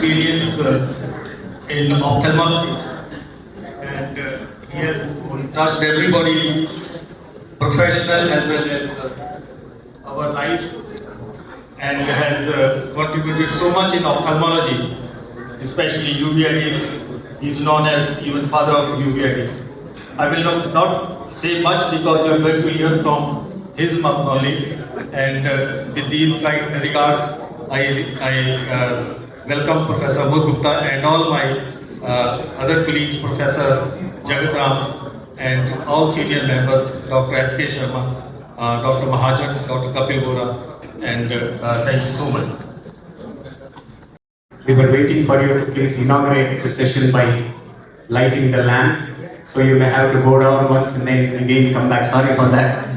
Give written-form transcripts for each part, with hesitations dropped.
experience in ophthalmology, and he has touched everybody's professional as well as our lives, and has contributed so much in ophthalmology, especially uveitis. He is known as even father of uveitis. I will not say much because you are going to hear from his mouth only. And with these kind regards, I welcome Professor Amod Gupta and all my other colleagues, Professor Jagatram, and all senior members, Dr. S.K. Sharma, Dr. Mahajan, Dr. Kapil Bora, and thank you so much. We were waiting for you to please inaugurate the session by lighting the lamp. So you may have to go down once and then again come back. Sorry for that.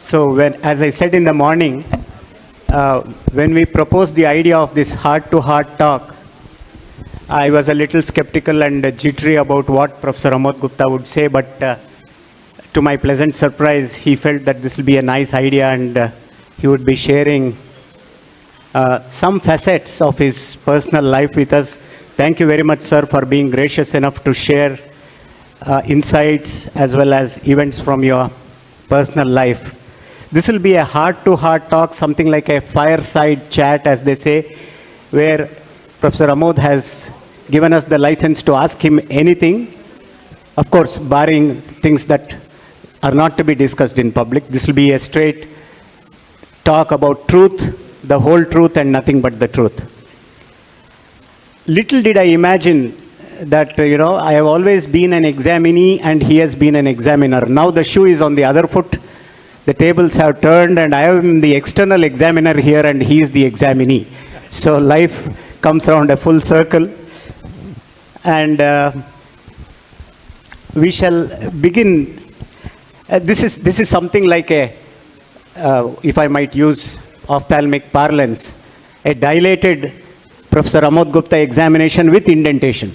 So as I said in the morning, when we proposed the idea of this heart-to-heart talk, I was a little skeptical and jittery about what Professor Amod Gupta would say, but to my pleasant surprise, he felt that this will be a nice idea and he would be sharing some facets of his personal life with us. Thank you very much, sir, for being gracious enough to share insights as well as events from your personal life. This will be a heart-to-heart talk, something like a fireside chat, as they say, where Professor Amod has given us the license to ask him anything, of course, barring things that are not to be discussed in public. This will be a straight talk about truth, the whole truth and nothing but the truth. Little did I imagine that, I have always been an examinee and he has been an examiner. Now the shoe is on the other foot. The tables have turned and I am the external examiner here and he is the examinee. So life comes around a full circle. And we shall begin. This is something like a, if I might use ophthalmic parlance, a dilated Professor Amod Gupta examination with indentation,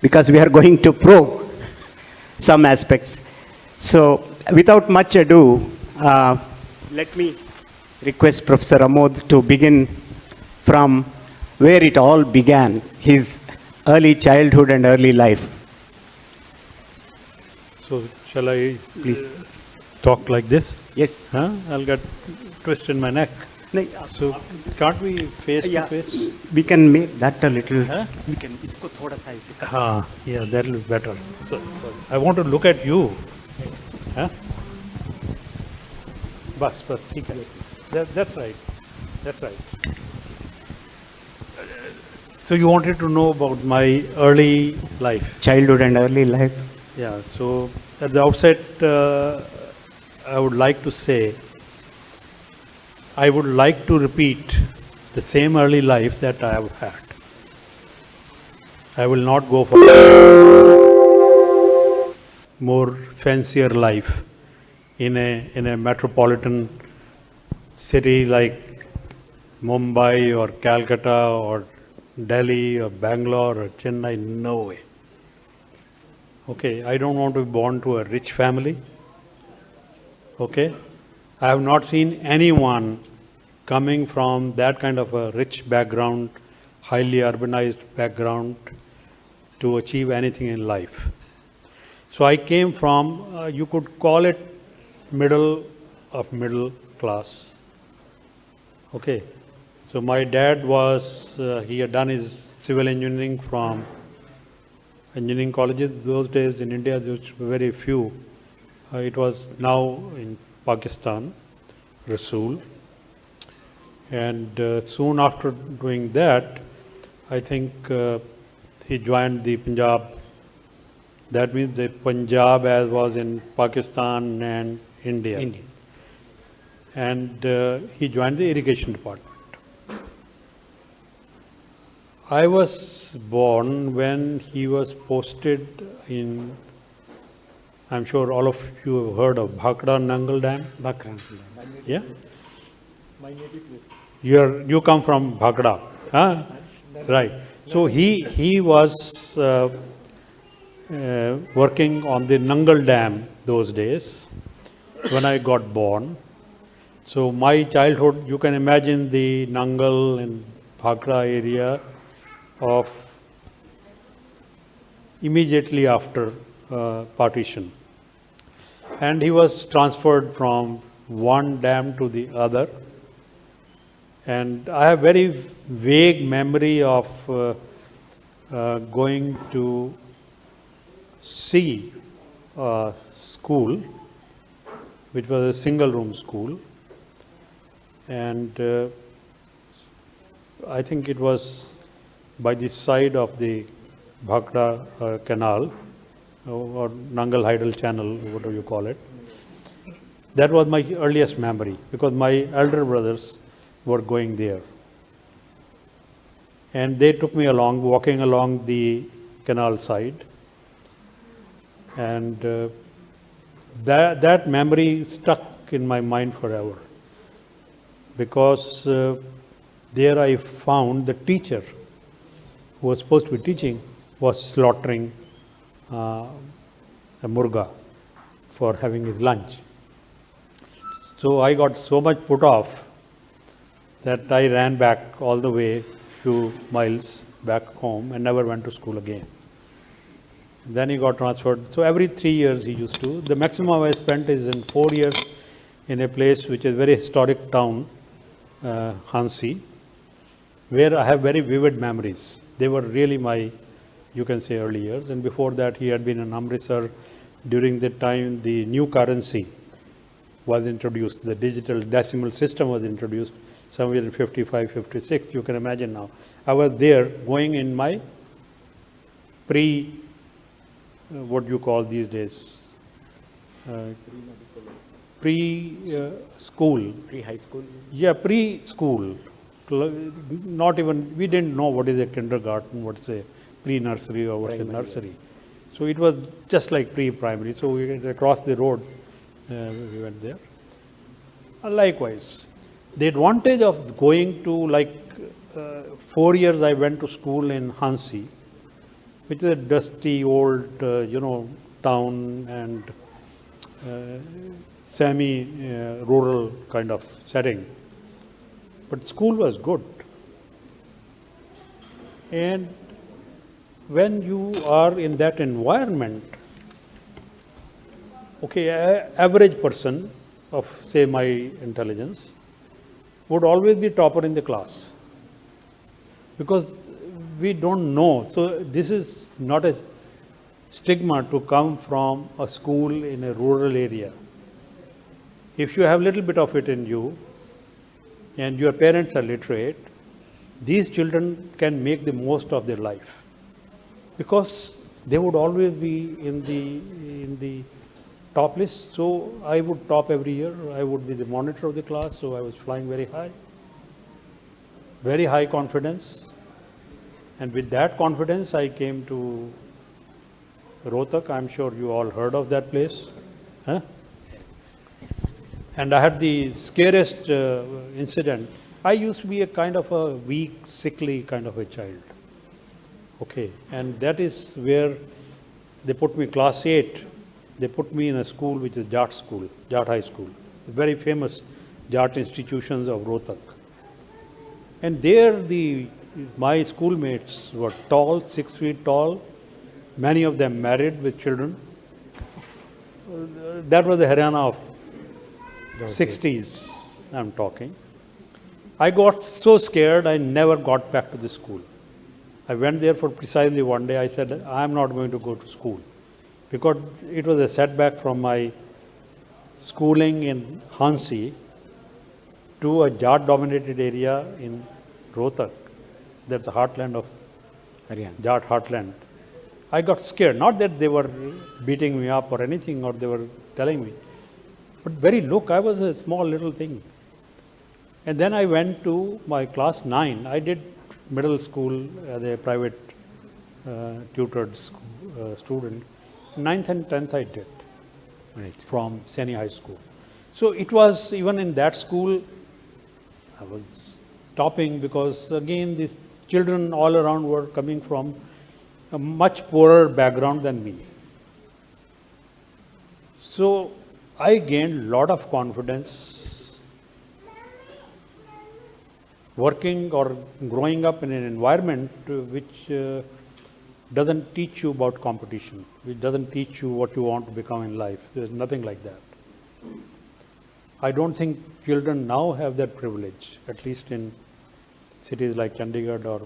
because we are going to probe some aspects. So without much ado, let me request Professor Amod to begin from where it all began, his early childhood and early life. So shall I please talk like this? Yes. Huh? I'll get twist in my neck. So can't we face to face? We can make that a little. Huh? We can. Isko thoda sa aise. Yeah, that'll be better. So I want to look at you. Huh? Bas, theek hai. That's right. That's right. So you wanted to know about my early life. Childhood and early life. Yeah, so at the outset, I would like to say, I would like to repeat the same early life that I have had. I will not go for more fancier life in a metropolitan city like Mumbai or Calcutta or Delhi or Bangalore or Chennai. No way. Okay, I don't want to be born to a rich family. Okay, I have not seen anyone coming from that kind of a rich background, highly urbanized background, to achieve anything in life. So I came from, you could call it middle class. Okay, so my dad was, he had done his civil engineering from engineering colleges. Those days in India, there were very few. It was now in Pakistan, Rasool. And soon after doing that, I think he joined the Punjab. That means the Punjab as was in Pakistan and India. And he joined the irrigation department. I was born when he was posted in, I'm sure all of you have heard of Bhakra Nangal Dam. Yeah? My native place. You come from Bhakra, huh? Right. So he was working on the Nangal Dam those days when I got born. So my childhood, you can imagine the Nangal and Bhakra area of immediately after partition. And he was transferred from one dam to the other. And I have very vague memory of going to see school, which was a single room school. And I think it was by the side of the Bhakra canal or Nangal Hydal channel, whatever you call it. That was my earliest memory because my elder brothers were going there. And they took me along, walking along the canal side. And that memory stuck in my mind forever. Because there I found the teacher who was supposed to be teaching was slaughtering a murga for having his lunch. So I got so much put off that I ran back all the way few miles back home and never went to school again. Then he got transferred. So every 3 years he used to. The maximum I spent is in 4 years in a place which is very historic town, Hansi, where I have very vivid memories. They were really my, you can say, early years. And before that, he had been in Amritsar during the time the new currency was introduced. The digital decimal system was introduced somewhere in 55, 56. You can imagine now. I was there going in my what you call these days? Pre-school. Pre-high school? Yeah, preschool. Not even, we didn't know what is a kindergarten, what's a pre-nursery or what's a nursery. So it was just like pre-primary. So we went across the road, we went there. Likewise, the advantage of going to 4 years I went to school in Hansi, which is a dusty old, town and semi-rural kind of setting. But school was good. And when you are in that environment, okay, average person of, say, my intelligence would always be topper in the class. Because we don't know. So this is not a stigma to come from a school in a rural area. If you have a little bit of it in you and your parents are literate, these children can make the most of their life. Because they would always be in the top list. So I would top every year. I would be the monitor of the class. So I was flying very high. Very high confidence. And with that confidence, I came to Rohtak. I'm sure you all heard of that place. Huh? And I had the scariest incident. I used to be a kind of a weak, sickly kind of a child. Okay, and that is where they put me class 8. They put me in a school which is Jat school, Jat High School, very famous Jat institutions of Rohtak. And there my schoolmates were tall, 6 feet tall, many of them married with children. That was the Haryana of 60s, I'm talking. I got so scared, I never got back to the school. I went there for precisely one day. I said, I'm not going to go to school, because it was a setback from my schooling in Hansi to a Jat-dominated area in Rohtak. That's the heartland of Haryana. Jat heartland. I got scared, not that they were beating me up or anything, or they were telling me, but look, I was a small little thing. And then I went to my class 9. I did middle school as a private tutored student. 9th and 10th I did, Right. from Seni High School. So it was, even in that school, I was topping, because again, these children all around were coming from a much poorer background than me. So I gained a lot of confidence working or growing up in an environment which doesn't teach you about competition, which doesn't teach you what you want to become in life. There's nothing like that. I don't think children now have that privilege, at least in cities like Chandigarh or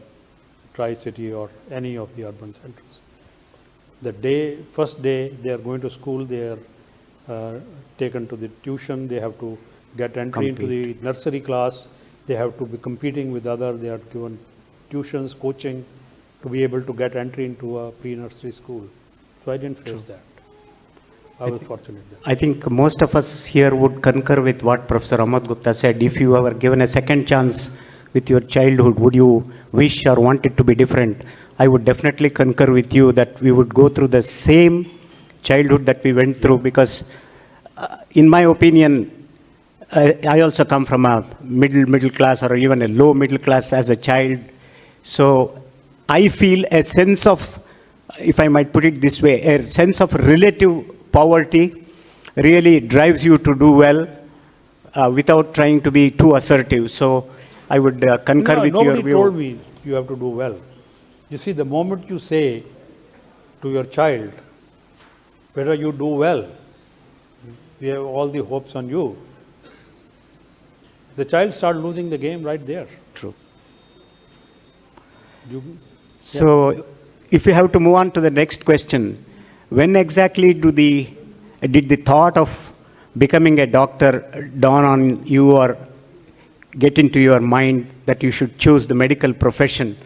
Tri-City or any of the urban centers. The first day they are going to school, they are taken to the tuition, they have to get entry into the nursery class, they have to be competing with others, they are given tuitions, coaching to be able to get entry into a pre-nursery school. So I didn't face that. I was fortunate there. I think most of us here would concur with what Professor Amod Gupta said. If you were given a second chance with your childhood, would you wish or want it to be different? I would definitely concur with you that we would go through the same childhood that we went through, because in my opinion, I also come from a middle class or even a low middle class as a child. So I feel a sense of, if I might put it this way, a sense of relative poverty really drives you to do well without trying to be too assertive. So I would concur with your view. Nobody told me you have to do well. You see, the moment you say to your child, better you do well, we have all the hopes on you, the child starts losing the game right there. True. So, if we have to move on to the next question, when exactly did the thought of becoming a doctor dawn on you or get into your mind that you should choose the medical profession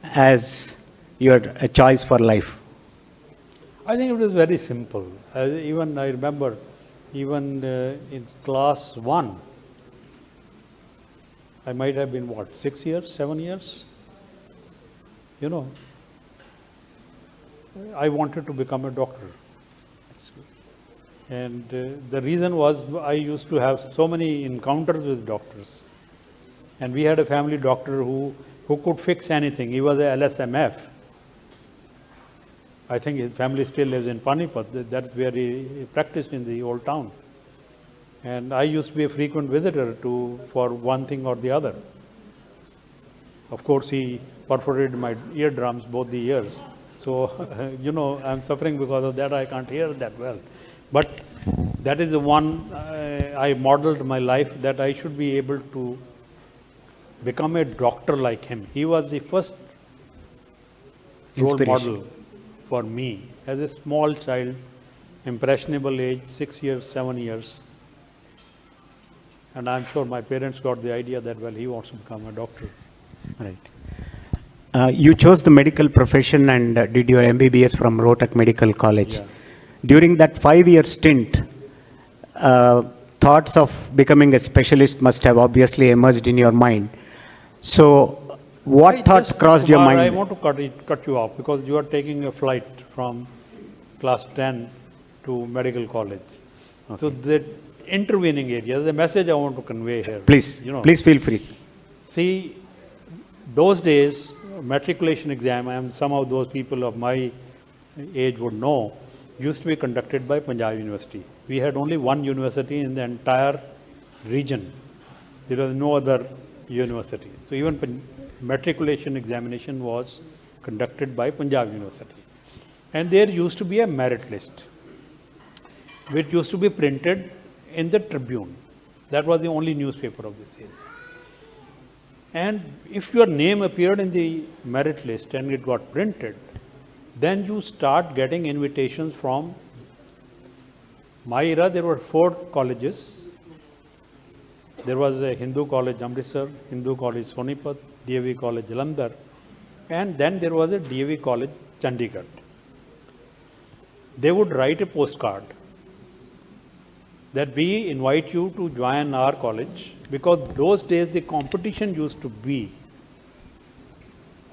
as your choice for life? I think it was very simple. I remember, in class 1, I might have been 6 years, 7 years? I wanted to become a doctor. And the reason was, I used to have so many encounters with doctors. And we had a family doctor who could fix anything. He was a LSMF. I think his family still lives in Panipat. That's where he practiced, in the old town. And I used to be a frequent visitor for one thing or the other. Of course, he perforated my eardrums both the ears. So, I'm suffering because of that. I can't hear that well. But that is the one I modeled my life, that I should be able to become a doctor like him. He was the first role model for me as a small child, impressionable age, 6 years, 7 years. And I'm sure my parents got the idea that, well, he wants to become a doctor. Right. You chose the medical profession and did your MBBS from Rohtak Medical College. Yeah. During that 5-year stint, thoughts of becoming a specialist must have obviously emerged in your mind. So, what thoughts crossed your mind? I want to cut you off, because you are taking a flight from class 10 to medical college. So the intervening area, the message I want to convey here. Please, please feel free. See, those days, matriculation exam, and some of those people of my age would know, used to be conducted by Punjab University. We had only one university in the entire region. There was no other university. So even matriculation examination was conducted by Punjab University. And there used to be a merit list, which used to be printed in the Tribune. That was the only newspaper of this area. And if your name appeared in the merit list and it got printed, then you start getting invitations from my era. There were 4 colleges. There was a Hindu college Amritsar, Hindu college Sonipat, DAV college Jalandhar, and then there was a DAV college Chandigarh. They would write a postcard that we invite you to join our college, because those days the competition used to be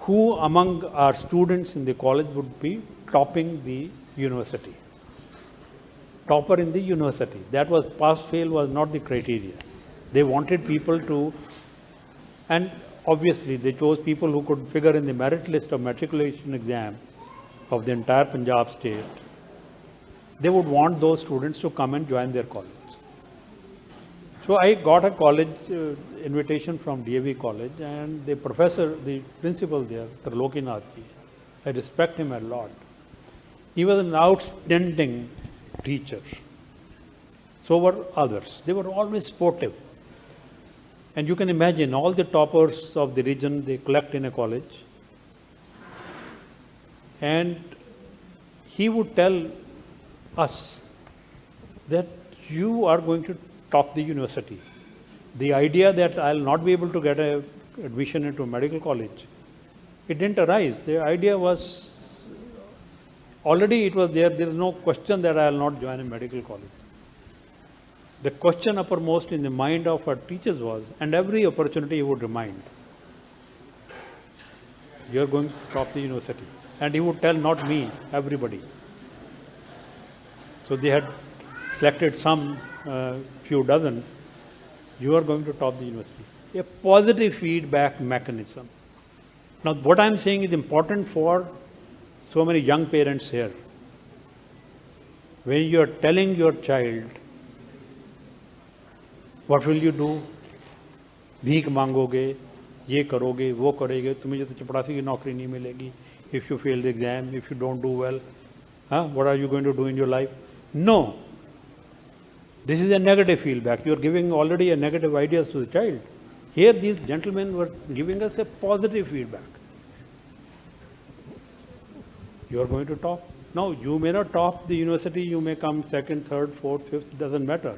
who among our students in the college would be topping the university. Topper in the university. That was pass-fail was not the criteria. They wanted people to, and obviously they chose people who could figure in the merit list of matriculation exam of the entire Punjab state. They would want those students to come and join their college. So I got a college invitation from DAV college, and the professor, the principal there, Trilokinath ji, I respect him a lot. He was an outstanding teacher. So were others. They were always sportive. And you can imagine all the toppers of the region, they collect in a college. And he would tell us that you are going to top the university. The idea that I'll not be able to get an admission into a medical college, it didn't arise. The idea was, already it was there. There is no question that I'll not join a medical college. The question uppermost in the mind of our teachers was, and every opportunity he would remind, you're going to top the university. And he would tell not me, everybody. So they had selected some few dozen, you are going to top the university. A positive feedback mechanism. Now what I'm saying is important for so many young parents here. When you are telling your child, what will you do? भीख मांगोगे, ये करोगे, वो करोगे, तुम्हें जो चपरासी की नौकरी नहीं मिलेगी. If you fail the exam, if you don't do well, what are you going to do in your life? No. This is a negative feedback. You are giving already a negative ideas to the child. Here these gentlemen were giving us a positive feedback. You are going to top. No, you may not top the university, you may come second, third, fourth, fifth, doesn't matter.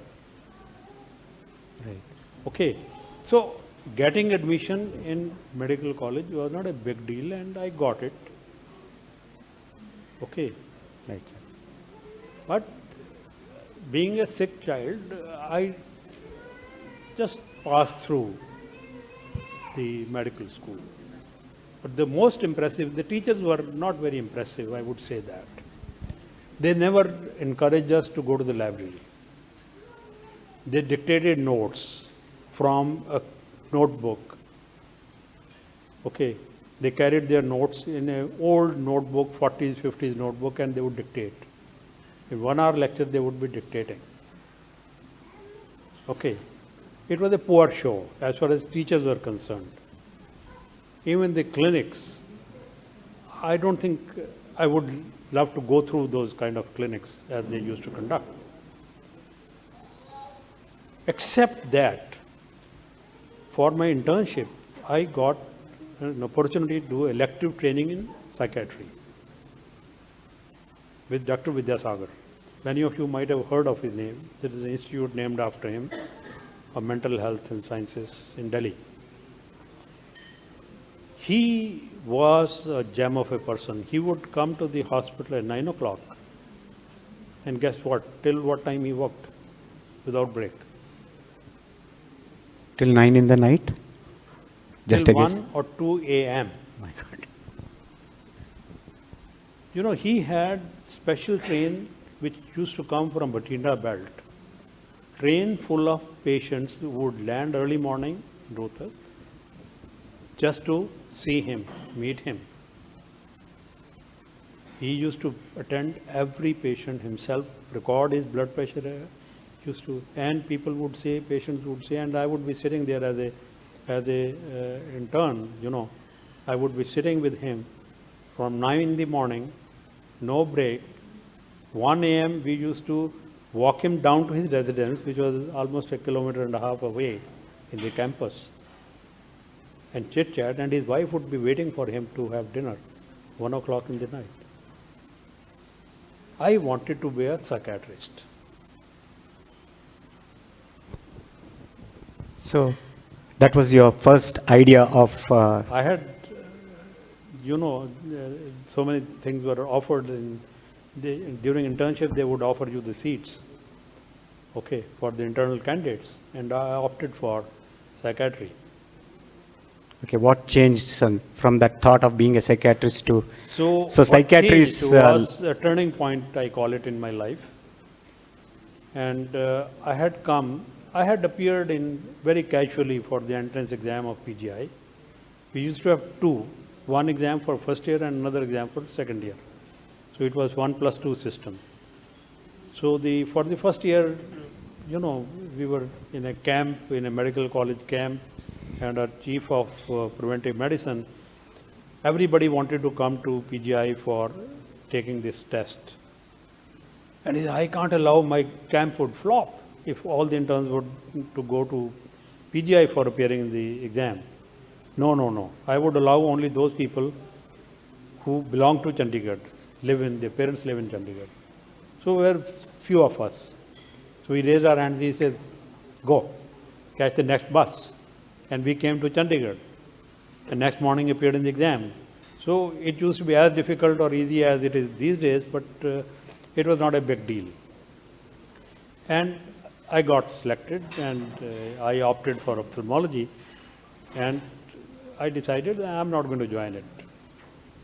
Right. Okay. So getting admission in medical college was not a big deal, and I got it. Okay. Right, sir. But being a sick child, I just passed through the medical school. But the most impressive, the teachers were not very impressive, I would say that. They never encouraged us to go to the library. They dictated notes from a notebook. Okay, they carried their notes in an old notebook, 40s, 50s notebook, and they would dictate. In 1 hour lecture, they would be dictating. Okay. It was a poor show as far as teachers were concerned. Even the clinics, I don't think I would love to go through those kind of clinics as they used to conduct. Except that, for my internship, I got an opportunity to do elective training in psychiatry with Dr. Vidyasagar. Many of you might have heard of his name. There is an institute named after him of mental health and sciences in Delhi. He was a gem of a person. He would come to the hospital at 9 o'clock, and guess what? Till what time he worked without break? Till 9 in the night? Just Till a guess. 1 or 2 a.m. My God. You know, he had special train which used to come from Batinda belt. Train full of patients who would land early morning in Rohtak just to see him, meet him. He used to attend every patient himself, record his blood pressure, and people would say, patients would say, and I would be sitting there as a intern, you know, I would be sitting with him from 9 in the morning, no break. 1 a.m. we used to walk him down to his residence, which was almost 1.5 kilometers away in the campus, and chit chat, and his wife would be waiting for him to have dinner, 1 o'clock in the night. I wanted to be a psychiatrist. So that was your first idea of. I had, you know, so many things were offered during internship. They would offer you the seats, okay, for the internal candidates, and I opted for psychiatry. Okay, what changed, son, from that thought of being a psychiatrist to. So psychiatry is. Was a turning point, I call it, in my life. And I had appeared in very casually for the entrance exam of PGI. We used to have two, one exam for first year and another exam for second year. So it was 1+2 system. So for the first year, you know, we were in a camp, in a medical college camp, and our chief of preventive medicine, everybody wanted to come to PGI for taking this test. And he said, I can't allow my camp would flop if all the interns would to go to PGI for appearing in the exam. No. I would allow only those people who belong to Chandigarh, their parents live in Chandigarh. So there were few of us. So we raised our hands, he says, go, catch the next bus. And we came to Chandigarh. The next morning appeared in the exam. So it used to be as difficult or easy as it is these days, but it was not a big deal. And I got selected, and I opted for ophthalmology, and I decided that I'm not going to join it.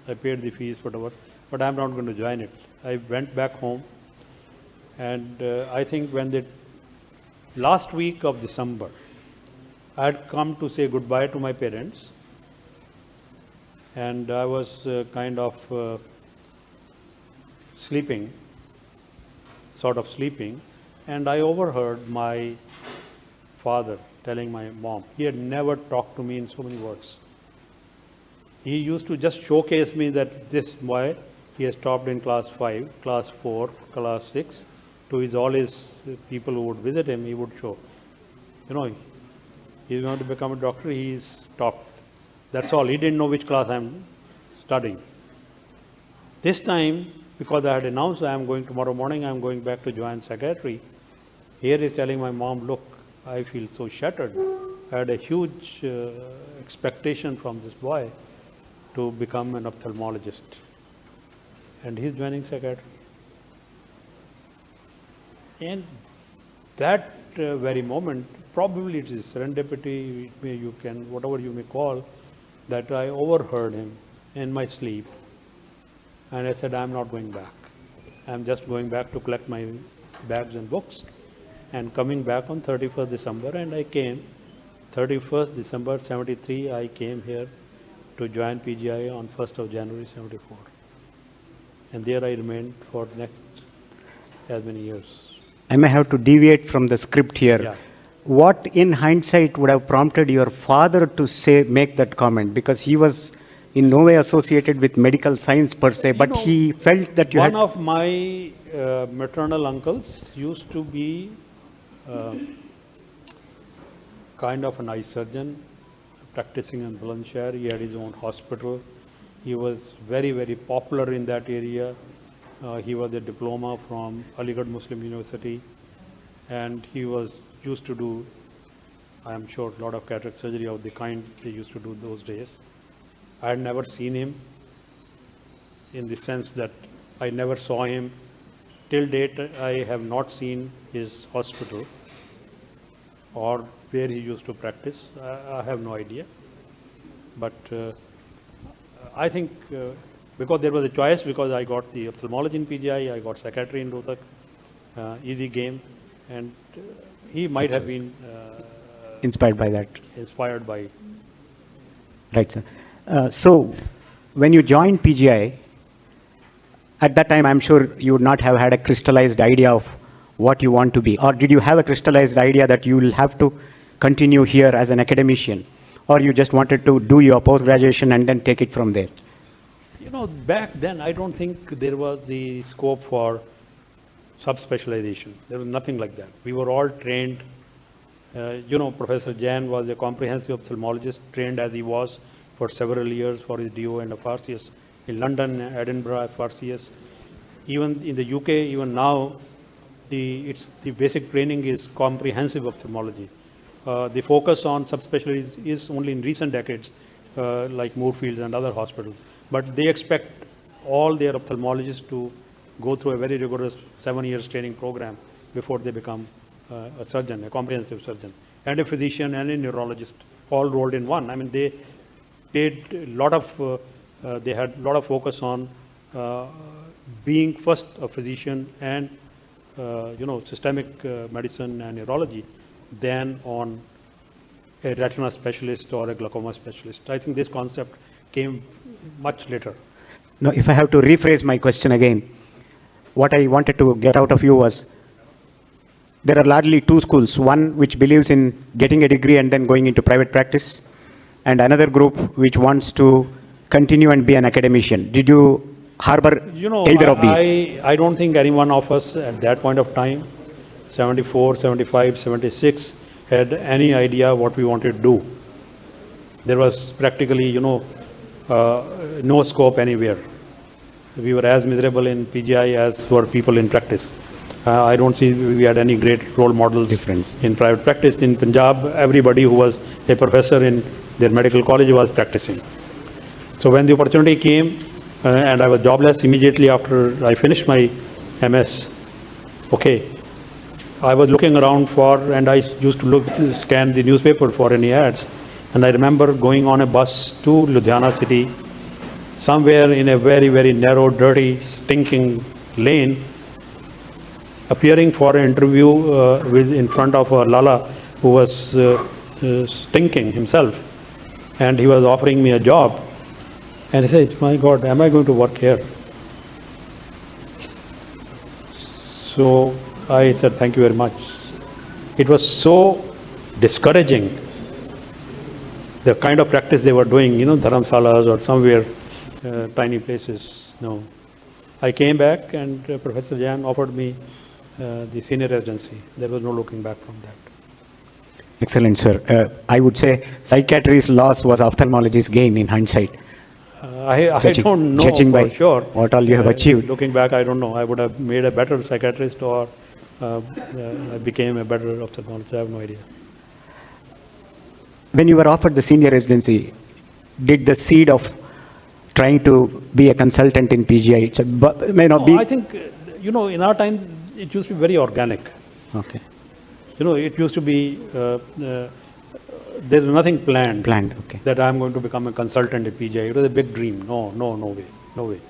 I paid the fees, whatever, but I'm not going to join it. I went back home, and I think when the last week of December, I had come to say goodbye to my parents, and I was kind of sleeping, and I overheard my father telling my mom. He had never talked to me in so many words. He used to just showcase me that this boy, he has topped in class 5, class 4, class 6. To all his people who would visit him, he would show, you know, he's going to become a doctor, he's topped. That's all. He didn't know which class I'm studying. This time, because I had announced I am going tomorrow morning, I am going back to join psychiatry. Here he's telling my mom, look, I feel so shattered. I had a huge expectation from this boy to become an ophthalmologist. And he's joining psychiatry. And that very moment, probably it is serendipity, you can, whatever you may call, that I overheard him in my sleep. And I said, I'm not going back. I'm just going back to collect my bags and books and coming back on 31st December. And I came, 31st December 73, I came here to join PGI on 1st of January 74. And there I remained for the next as many years. I may have to deviate from the script here. Yeah. What in hindsight would have prompted your father to make that comment? Because he was in no way associated with medical science per se, but he felt that one of my maternal uncles used to be kind of an eye surgeon practicing in Bulandshahr. He had his own hospital. He was very, very popular in that area. He was a diploma from Aligarh Muslim University, and he was used to do, I am sure, a lot of cataract surgery of the kind they used to do those days. I had never seen him in the sense that I never saw him. Till date, I have not seen his hospital or where he used to practice. I have no idea. But I think because there was a choice, because I got the ophthalmology in PGI, I got psychiatry in Rohtak, easy game, and he might have been Inspired by that. inspired by. Right, sir. So, when you joined PGI, at that time, I'm sure you would not have had a crystallized idea of what you want to be. Or did you have a crystallized idea that you will have to continue here as an academician? Or you just wanted to do your post-graduation and then take it from there? You know, back then, I don't think there was the scope for subspecialization. There was nothing like that. We were all trained. You know, Professor Jain was a comprehensive ophthalmologist, trained as he was for several years for his DO and FRCS in London, Edinburgh, FRCS. Even in the UK, even now, the basic training is comprehensive ophthalmology. The focus on subspecialties is only in recent decades, like Moorfields and other hospitals. But they expect all their ophthalmologists to go through a very rigorous 7 years training program before they become a surgeon, a comprehensive surgeon, and a physician and a neurologist, all rolled in one. I mean, they paid a lot of, they had a lot of focus on being first a physician and, you know, systemic medicine and neurology, than on a retina specialist or a glaucoma specialist. I think this concept came much later. Now, if I have to rephrase my question again, what I wanted to get out of you was, there are largely two schools, one which believes in getting a degree and then going into private practice, and another group which wants to continue and be an academician. Did you harbor either of these? I don't think any one of us at that point of time, 74, 75, 76, had any idea what we wanted to do. There was practically, you know, no scope anywhere. We were as miserable in PGI as were people in practice. I don't see we had any great role models in private practice. In Punjab, everybody who was a professor in their medical college was practicing. So when the opportunity came, and I was jobless immediately after I finished my MS, okay, I was looking around for, and I used to scan the newspaper for any ads. And I remember going on a bus to Ludhiana city, somewhere in a very, very narrow, dirty, stinking lane, appearing for an interview in front of a Lala who was stinking himself. And he was offering me a job. And I said, my God, am I going to work here? So I said, thank you very much. It was so discouraging, the kind of practice they were doing, you know, dharamsalas or somewhere, tiny places. No. I came back and Professor Jain offered me the senior residency. There was no looking back from that. Excellent, sir. I would say psychiatry's loss was ophthalmology's gain in hindsight. I don't know judging for by sure. What all you have achieved. Looking back, I don't know. I would have made a better psychiatrist, or I became a better ophthalmologist. I have no idea. When you were offered the senior residency, did the seed of trying to be a consultant in PGI may not be? I think, you know, in our time, it used to be very organic. Okay. You know, it used to be, there's nothing planned. Okay. That I'm going to become a consultant at PGI. It was a big dream. No way.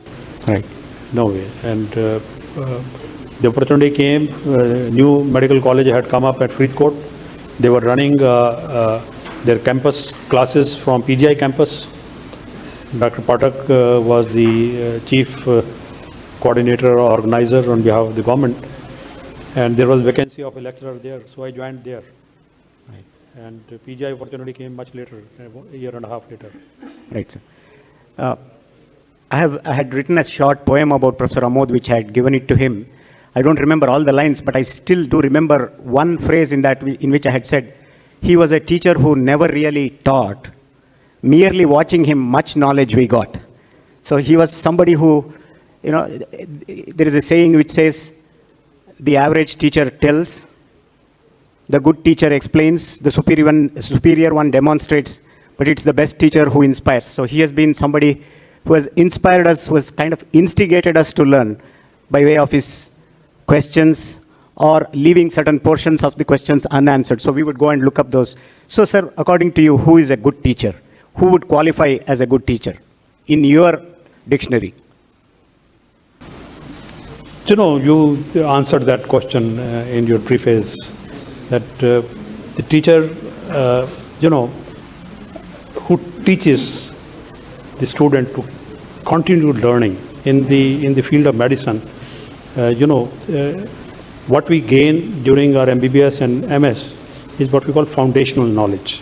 Right. No way. And the opportunity came, new medical college had come up at Faridkot. They were running their campus classes from PGI campus. Dr. Patak was the chief coordinator or organizer on behalf of the government. And there was vacancy of a lecturer there, so I joined there. Right. And PGI opportunity came much later, a year and a half later. Right, sir. I had written a short poem about Professor Amod, which I had given it to him. I don't remember all the lines, but I still do remember one phrase in that, in which I had said, he was a teacher who never really taught. Merely watching him, much knowledge we got. So he was somebody who, you know, there is a saying which says, the average teacher tells, the good teacher explains, the superior one demonstrates, but it's the best teacher who inspires. So he has been somebody who has inspired us, who has kind of instigated us to learn by way of his questions or leaving certain portions of the questions unanswered. So we would go and look up those. So, sir, according to you, who is a good teacher? Who would qualify as a good teacher in your dictionary? You know, you answered that question in your preface, that the teacher, who teaches the student to continue learning in the field of medicine, what we gain during our MBBS and MS is what we call foundational knowledge.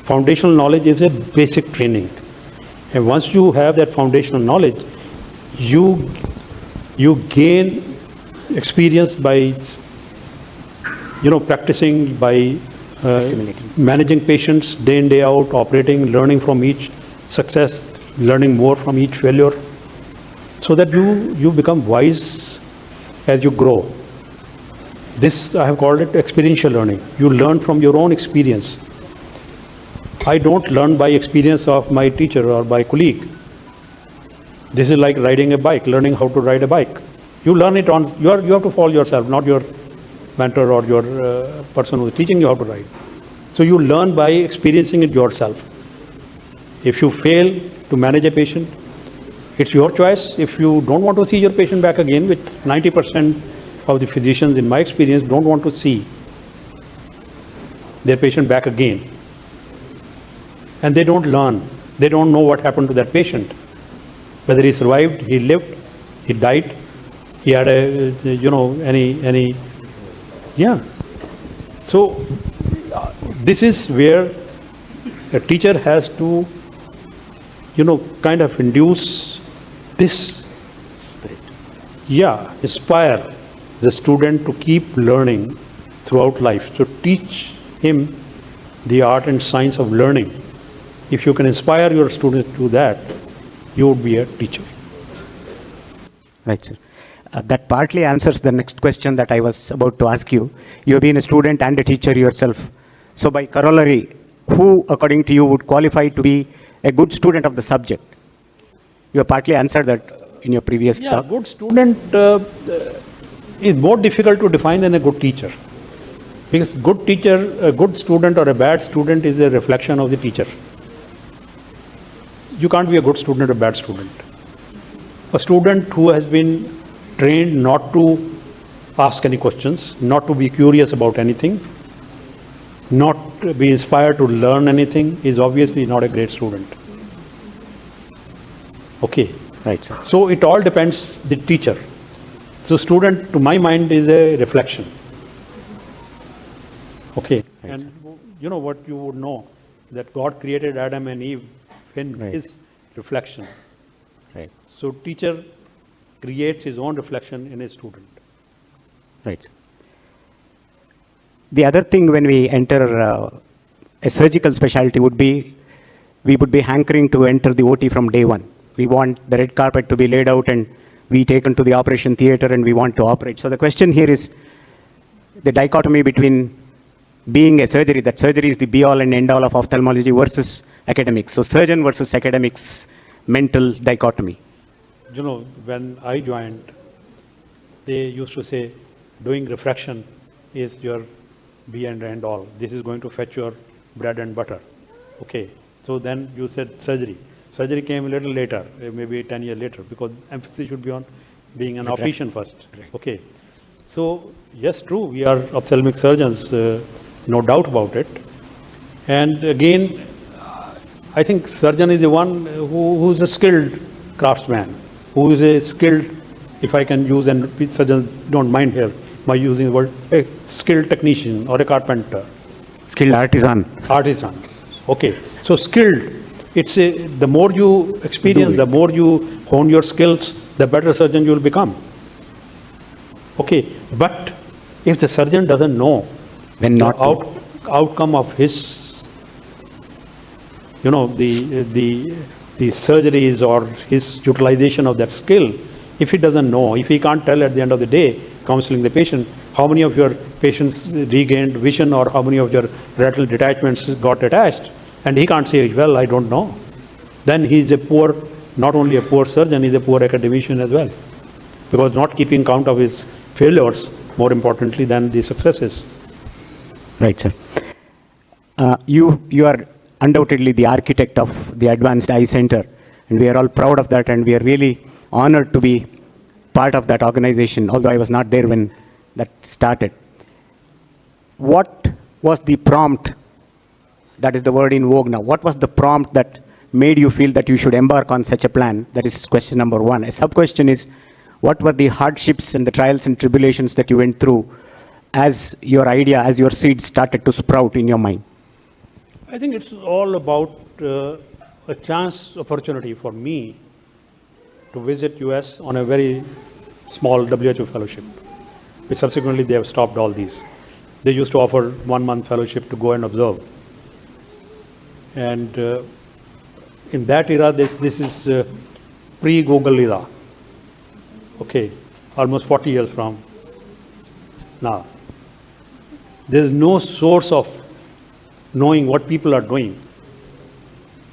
Foundational knowledge is a basic training. And once you have that foundational knowledge, you gain experience by, practicing, by managing patients day in, day out, operating, learning from each success, learning more from each failure, so that you become wise as you grow. This, I have called it experiential learning. You learn from your own experience. I don't learn by experience of my teacher or by colleague. This is like riding a bike, learning how to ride a bike. You learn it on, you have to follow yourself, not your mentor or your person who is teaching you how to ride. So you learn by experiencing it yourself. If you fail to manage a patient, it's your choice. If you don't want to see your patient back again, which 90% of the physicians in my experience don't want to see their patient back again. And they don't learn. They don't know what happened to that patient. Whether he survived, he lived, he died, he had So this is where a teacher has to, kind of induce this spirit. Inspire the student to keep learning throughout life. So teach him the art and science of learning. If you can inspire your students to do that, you would be a teacher. Right, sir. That partly answers the next question that I was about to ask you. You have been a student and a teacher yourself. So by corollary, who, according to you, would qualify to be a good student of the subject? You have partly answered that in your previous talk. Good student is more difficult to define than a good teacher. Because good teacher, a good student or a bad student is a reflection of the teacher. You can't be a good student or a bad student. A student who has been trained not to ask any questions, not to be curious about anything, not to be inspired to learn anything, is obviously not a great student. Okay. Right, sir. So it all depends the teacher. So student, to my mind, is a reflection. Okay. Right, And sir. what you would know, that God created Adam and Eve in his reflection. Right. So teacher creates his own reflection in his student. Right, sir. The other thing when we enter a surgical specialty would be, we would be hankering to enter the OT from day one. We want the red carpet to be laid out and we taken to the operation theater and we want to operate. So the question here is the dichotomy between being a surgery, that surgery is the be-all and end-all of ophthalmology, versus academics. So surgeon versus academics, mental dichotomy. When I joined, they used to say, doing refraction is your be and end all. This is going to fetch your bread and butter. Okay. So then you said surgery. Surgery came a little later, maybe 10 years later, because emphasis should be on being an optician first. Right. Okay. So yes, true, we are ophthalmic surgeons, no doubt about it. And again, I think surgeon is the one who's a skilled craftsman, who is a skilled, if I can use, and surgeons don't mind here by using the word, a skilled technician or a carpenter. Skilled artisan. Artisan. Okay. So skilled, it's the more you experience, the more you hone your skills, the better surgeon you will become. Okay. But if the surgeon doesn't know when not the outcome of his, the surgeries or his utilization of that skill, if he doesn't know, if he can't tell at the end of the day, counseling the patient, how many of your patients regained vision or how many of your retinal detachments got attached, and he can't say, well, I don't know, then he's a poor, not only a poor surgeon, he's a poor academician as well. Because not keeping count of his failures, more importantly, than the successes. Right, sir. You are undoubtedly the architect of the Advanced Eye Center. And we are all proud of that, and we are really honored to be part of that organization, although I was not there when that started. What was the prompt? That is the word in vogue now. What was the prompt that made you feel that you should embark on such a plan? That is question number one. A sub-question is, what were the hardships and the trials and tribulations that you went through as your idea, as your seed started to sprout in your mind? I think it's all about a chance opportunity for me to visit US on a very small WHO fellowship, which subsequently they have stopped all these. They used to offer 1 month fellowship to go and observe. And in that era, this is pre-Google era. Okay, almost 40 years from now. There's no source of knowing what people are doing.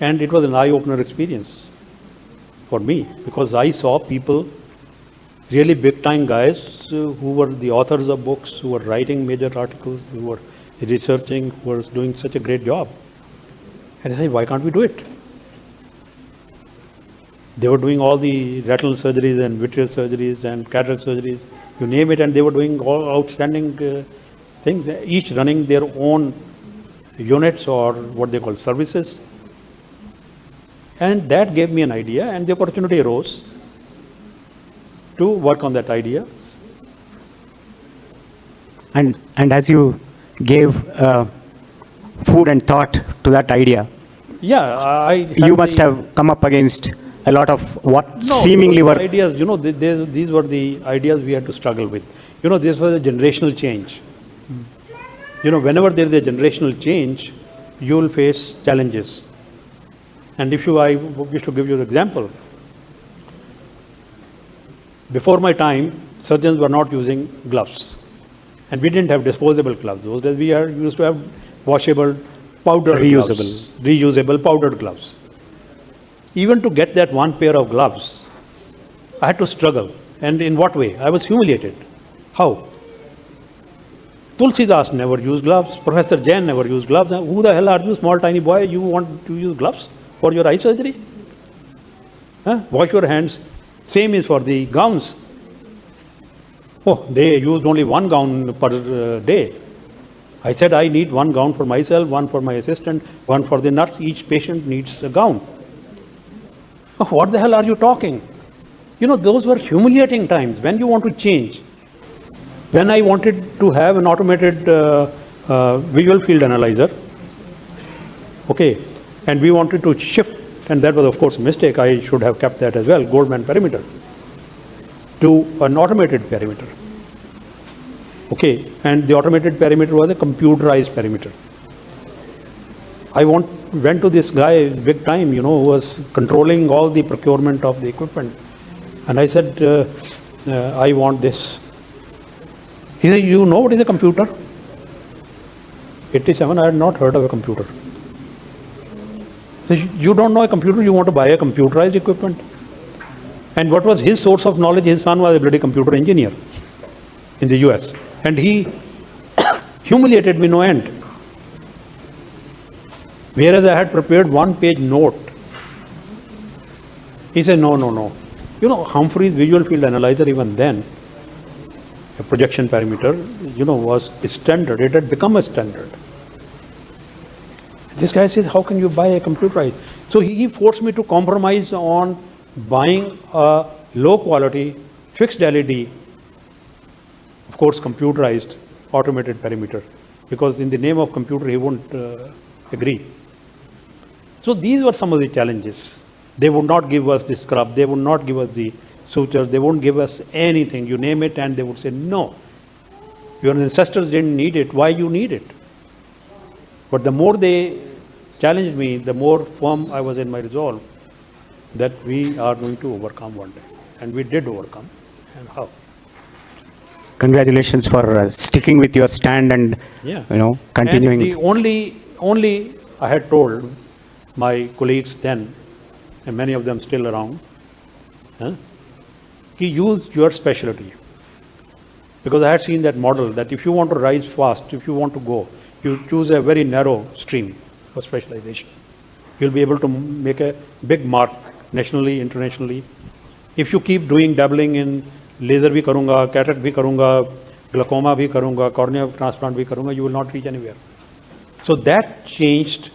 And it was an eye-opener experience for me, because I saw people, really big-time guys who were the authors of books, who were writing major articles, who were researching, who were doing such a great job. And I said, why can't we do it? They were doing all the retinal surgeries and vitreal surgeries and cataract surgeries, you name it, and they were doing all outstanding things, each running their own units or what they call services. And that gave me an idea, and the opportunity arose to work on that idea. And as you gave food and thought to that idea, Yeah, you must have come up against a lot of what seemingly were ideas. You know, these were the ideas we had to struggle with. You know, this was a generational change. You know, whenever there is a generational change, you will face challenges. And I wish to give you an example. Before my time, surgeons were not using gloves. And we didn't have disposable gloves. Those days we used to have washable, powdered gloves, reusable powdered gloves. Even to get that one pair of gloves, I had to struggle. And in what way? I was humiliated. How? Tulsidas never used gloves. Professor Jain never used gloves. Who the hell are you, small tiny boy? You want to use gloves for your eye surgery? Wash your hands. Same is for the gowns. Oh, they used only one gown per day. I said, I need one gown for myself, one for my assistant, one for the nurse. Each patient needs a gown. Oh, what the hell are you talking? You know, those were humiliating times when you want to change. When I wanted to have an automated visual field analyzer, okay, and we wanted to shift, and that was of course a mistake, I should have kept that as well, Goldman perimeter, to an automated perimeter. Okay, and the automated perimeter was a computerized perimeter. I went to this guy big time, you know, who was controlling all the procurement of the equipment. And I said, I want this. He said, you know what is a computer? 87, I had not heard of a computer. So you don't know a computer, you want to buy a computerized equipment? And what was his source of knowledge? His son was a bloody computer engineer in the US. And he humiliated me no end. Whereas I had prepared 1-page note. He said, no. You know, Humphrey's visual field analyzer, even then, a projection parameter, you know, was standard. It had become a standard. This guy says, how can you buy a computerized? So he forced me to compromise on buying a low quality, fixed LED, of course computerized, automated perimeter, because in the name of computer he wouldn't agree. So these were some of the challenges. They would not give us the scrub, they would not give us the sutures, they won't give us anything, you name it, and they would say, no, your ancestors didn't need it, why you need it? But the more they challenged me, the more firm I was in my resolve that we are going to overcome one day. And we did overcome. And how? Congratulations for sticking with your stand and continuing. And the only I had told my colleagues then, and many of them still around, use your specialty. Because I had seen that model that if you want to rise fast, if you want to go, you choose a very narrow stream for specialization. You'll be able to make a big mark nationally, internationally. If you keep doing dabbling in laser bhi karunga, cataract bhi karunga, glaucoma bhi karunga, cornea transplant bhi karunga, you will not reach anywhere. So that changed.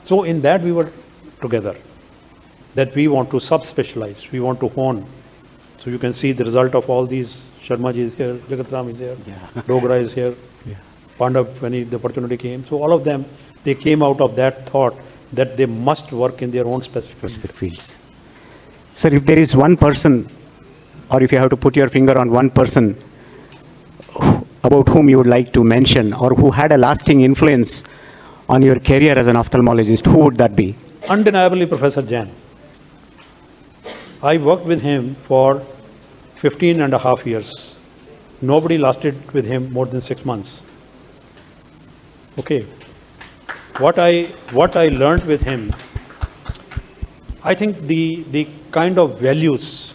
So in that we were together, that we want to sub-specialize, we want to hone. So you can see the result of all these. Sharma ji is here, Jagat Ram is here, Dogra is here, Pandav when the opportunity came. So all of them, they came out of that thought that they must work in their own specific fields. Sir, if there is one person, or if you have to put your finger on one person about whom you would like to mention, or who had a lasting influence on your career as an ophthalmologist, who would that be? Undeniably Professor Jain. I worked with him for 15 and a half years. Nobody lasted with him more than 6 months. Okay. What I learned with him, I think the kind of values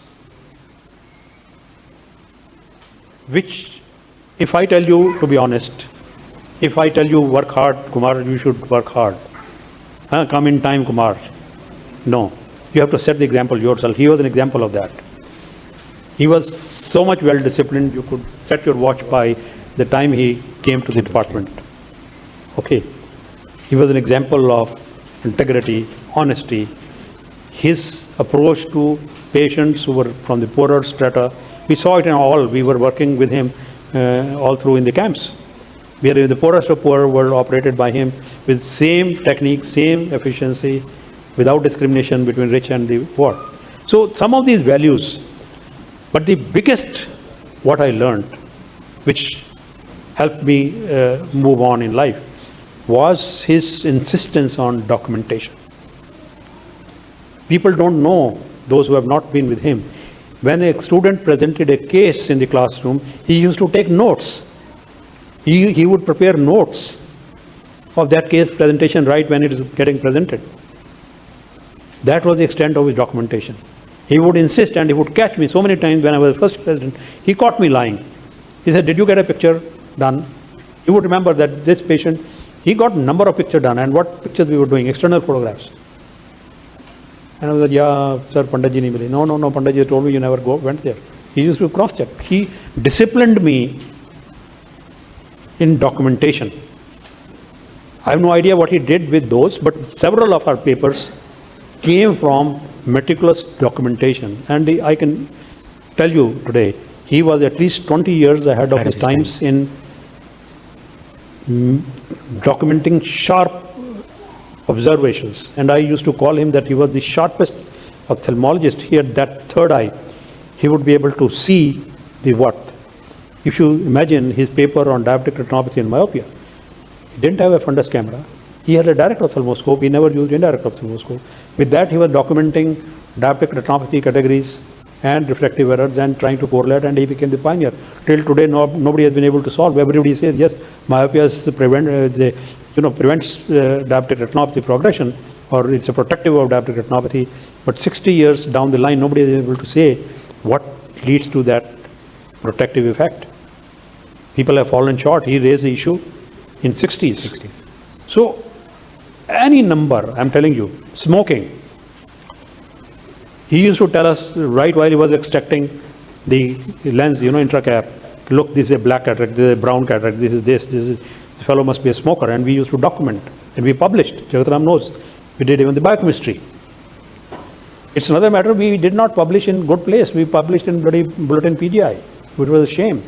which, if I tell you, to be honest, if I tell you work hard, Kumar, you should work hard. Come in time, Kumar. No. You have to set the example yourself. He was an example of that. He was so much well disciplined, you could set your watch by the time he came to the department. Okay. He was an example of integrity, honesty. His approach to patients who were from the poorer strata, we saw it in all. We were working with him all through in the camps. We are in the poorest of poor, were operated by him with same technique, same efficiency, without discrimination between rich and the poor. So some of these values, but the biggest what I learned, which helped me move on in life, was his insistence on documentation. People don't know, those who have not been with him. When a student presented a case in the classroom, he used to take notes. He would prepare notes of that case presentation right when it is getting presented. That was the extent of his documentation. He would insist, and he would catch me so many times when I was first president. He caught me lying. He said, "Did you get a picture done?" He would remember that this patient, he got a number of pictures done, and what pictures we were doing, external photographs. And I was like, "Yeah, sir, Pandit ji nahi mili." No, Pandit ji told me you never went there. He used to cross-check. He disciplined me in documentation. I have no idea what he did with those, but several of our papers came from meticulous documentation. And I can tell you today, he was at least 20 years ahead of his times in documenting sharp observations. And I used to call him that he was the sharpest ophthalmologist. He had that third eye. He would be able to see the what. If you imagine his paper on diabetic retinopathy and myopia, he didn't have a fundus camera. He had a direct ophthalmoscope. He never used indirect ophthalmoscope. With that, he was documenting diabetic retinopathy categories and refractive errors and trying to correlate, and he became the pioneer. Till today, nobody has been able to solve. Everybody says, yes, myopia prevents diabetic retinopathy progression, or it's a protective of diabetic retinopathy. But 60 years down the line, nobody is able to say what leads to that protective effect. People have fallen short. He raised the issue in 60s. So, any number, I'm telling you, smoking. He used to tell us right while he was extracting the lens, intracap, look, this is a black cataract, this is a brown cataract, this fellow must be a smoker. And we used to document, and we published. Jagat Ram knows. We did even the biochemistry. It's another matter, we did not publish in good place. We published in bloody bulletin PGI, which was a shame.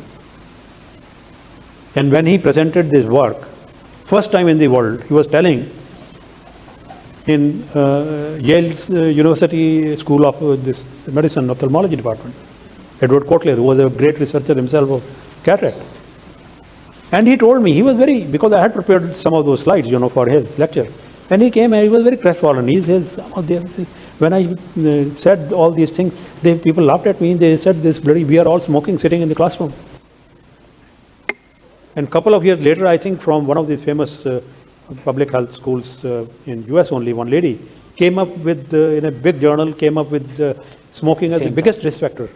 And when he presented this work, first time in the world, he was telling in Yale's University School of this Medicine, Ophthalmology Department, Edward Kotler, who was a great researcher himself of cataract. And he told me, he was very, because I had prepared some of those slides, for his lecture. And he came and he was very crestfallen. He says, when I said all these things, people laughed at me. They said, we are all smoking sitting in the classroom. And a couple of years later, I think from one of the famous public health schools in US only, one lady came up with, in a big journal, came up with smoking as the biggest risk factor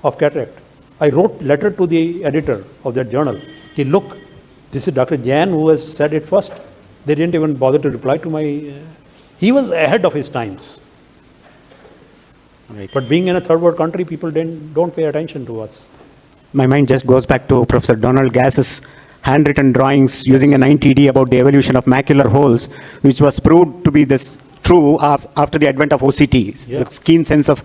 of cataract. I wrote letter to the editor of that journal. Look, this is Dr. Jain who has said it first. They didn't even bother to reply to my... He was ahead of his times. Right. But being in a third world country, people don't pay attention to us. My mind just goes back to Professor Donald Gass's handwritten drawings using a 90D about the evolution of macular holes, which was proved to be this true after the advent of OCT. Yeah. It's a keen sense of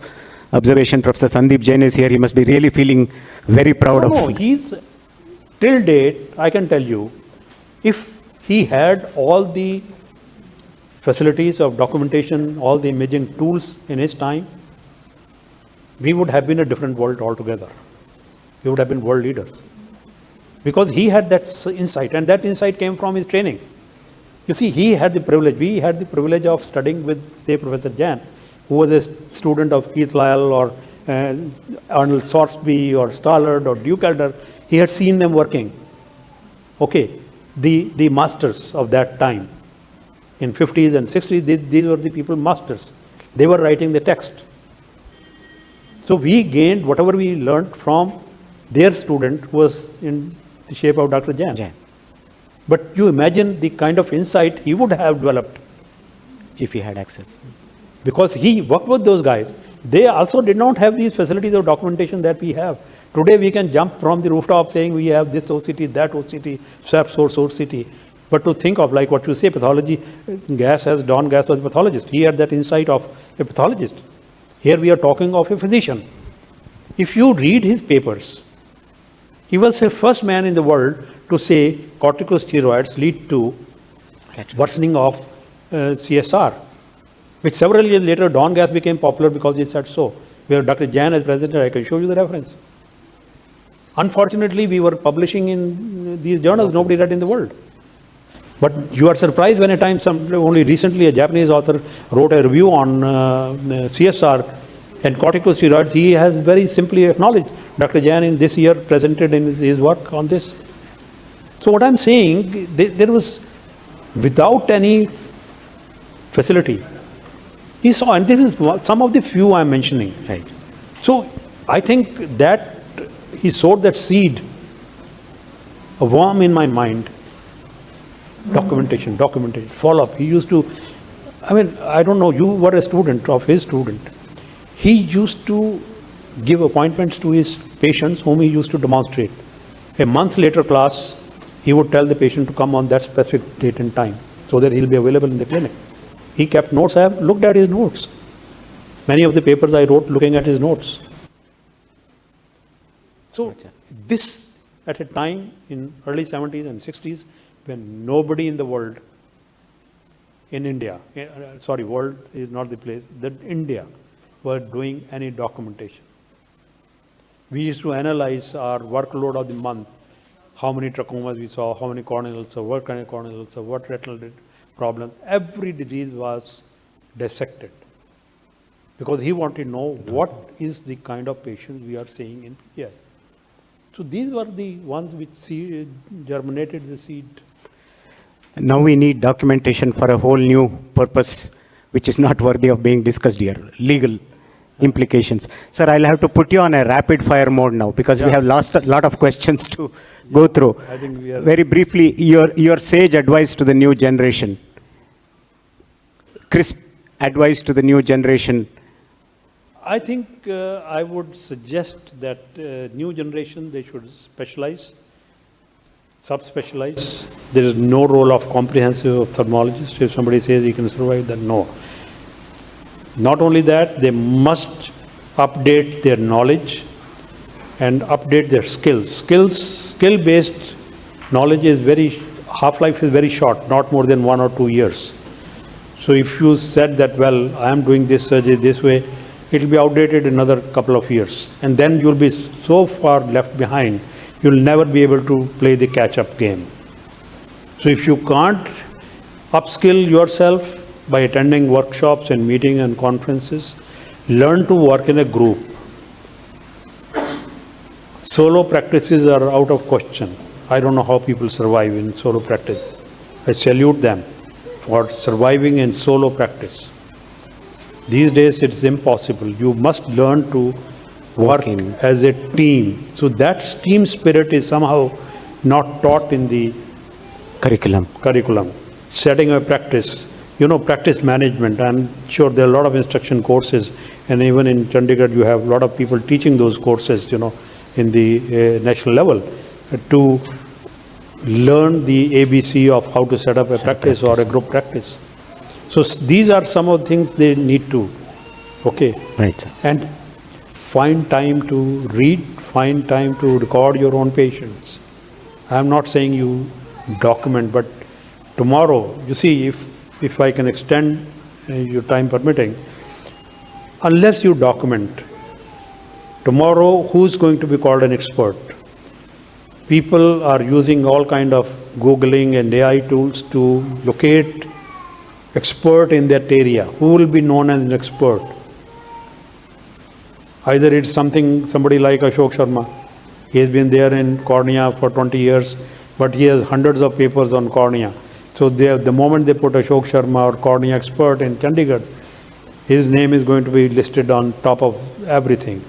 observation. Professor Sandeep Jain is here. He must be really feeling very proud No, of. he's, till date, I can tell you, if he had all the facilities of documentation, all the imaging tools in his time, we would have been a different world altogether. We would have been world leaders. Because he had that insight, and that insight came from his training. You see, he had the privilege, we had the privilege of studying with, say, Professor Jain, who was a student of Keith Lyle or Arnold Sorsby or Stallard or Duke Elder. He had seen them working. Okay, the masters of that time, in 50s and 60s, these were the people masters. They were writing the text. So we gained whatever we learned from their student who was in the shape of Dr. Jain. But you imagine the kind of insight he would have developed If he had access. because he worked with those guys. They also did not have these facilities of documentation that we have. Today we can jump from the rooftop saying we have this OCT, that OCT, swap source OCT. But to think of, like what you say, pathology, Don Gass was a pathologist. He had that insight of a pathologist. Here we are talking of a physician. If you read his papers, he was the first man in the world to say corticosteroids lead to worsening of CSR, which several years later Don Gass became popular because he said so. Where Dr. Jain is president, I can show you the reference. Unfortunately, we were publishing in these journals nobody read in the world. But you are surprised when a time, only recently a Japanese author wrote a review on CSR and corticosteroids. He has very simply acknowledged Dr. Jain in this year presented in his work on this. So what I'm saying, there was, without any facility, he saw, and this is some of the few I'm mentioning. Right. So I think that he sowed that seed, a worm in my mind. Documentation, follow-up. He used to, I don't know, you were a student of his student. He used to give appointments to his patients whom he used to demonstrate. A month later class, he would tell the patient to come on that specific date and time so that he'll be available in the clinic. He kept notes. I have looked at his notes. Many of the papers I wrote looking at his notes. So this at a time in early 70s and 60s when nobody in the world, in India, world is not the place, that India were doing any documentation. We used to analyze our workload of the month, how many trachomas we saw, how many corneal ulcer, what kind of corneal ulcer, what retinal problems. Every disease was dissected because he wanted to know what is the kind of patients we are seeing in PGI. So these were the ones which germinated the seed. Now we need documentation for a whole new purpose, which is not worthy of being discussed here, legal implications. Sir, I'll have to put you on a rapid fire mode now because we have lost a lot of questions to go through. I think we are... Very briefly, your sage advice to the new generation, crisp advice to the new generation. I think I would suggest that new generation, they should specialize, subspecialize. There is no role of comprehensive ophthalmologist. If somebody says he can survive, then no. Not only that, they must update their knowledge and update their skills. Skill-based knowledge is half-life is very short, not more than 1 or 2 years. So if you said that, well, I am doing this surgery this way, it will be outdated in another couple of years. And then you'll be so far left behind, you'll never be able to play the catch-up game. So if you can't upskill yourself by attending workshops and meetings and conferences, learn to work in a group. Solo practices are out of question. I don't know how people survive in solo practice. I salute them for surviving in solo practice. These days it's impossible. You must learn to work as a team. So that team spirit is somehow not taught in the curriculum. Setting a practice, practice management. I'm sure there are a lot of instruction courses, and even in Chandigarh you have a lot of people teaching those courses, in the national level, to learn the ABC of how to set up a practice or a group practice. So these are some of the things they need to, okay? Right, sir. And find time to read, find time to record your own patients. I'm not saying you document, but tomorrow, you see, if I can extend your time permitting, unless you document, tomorrow who's going to be called an expert? People are using all kind of Googling and AI tools to locate expert in that area. Who will be known as an expert? Either it's somebody like Ashok Sharma. He has been there in Cornea for 20 years, but he has hundreds of papers on Cornea. So the moment they put Ashok Sharma or Cornea expert in Chandigarh, his name is going to be listed on top of everything.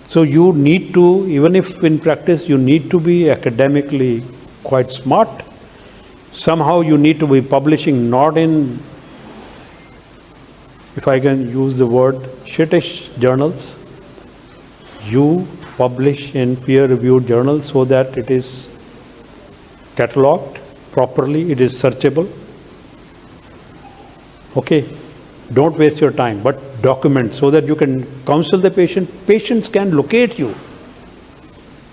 So you need to, even if in practice you need to be academically quite smart, somehow you need to be publishing not in, if I can use the word, shittish journals. You publish in peer-reviewed journals so that it is catalogued properly, it is searchable. Okay, don't waste your time, but document so that you can counsel the patient. Patients can locate you.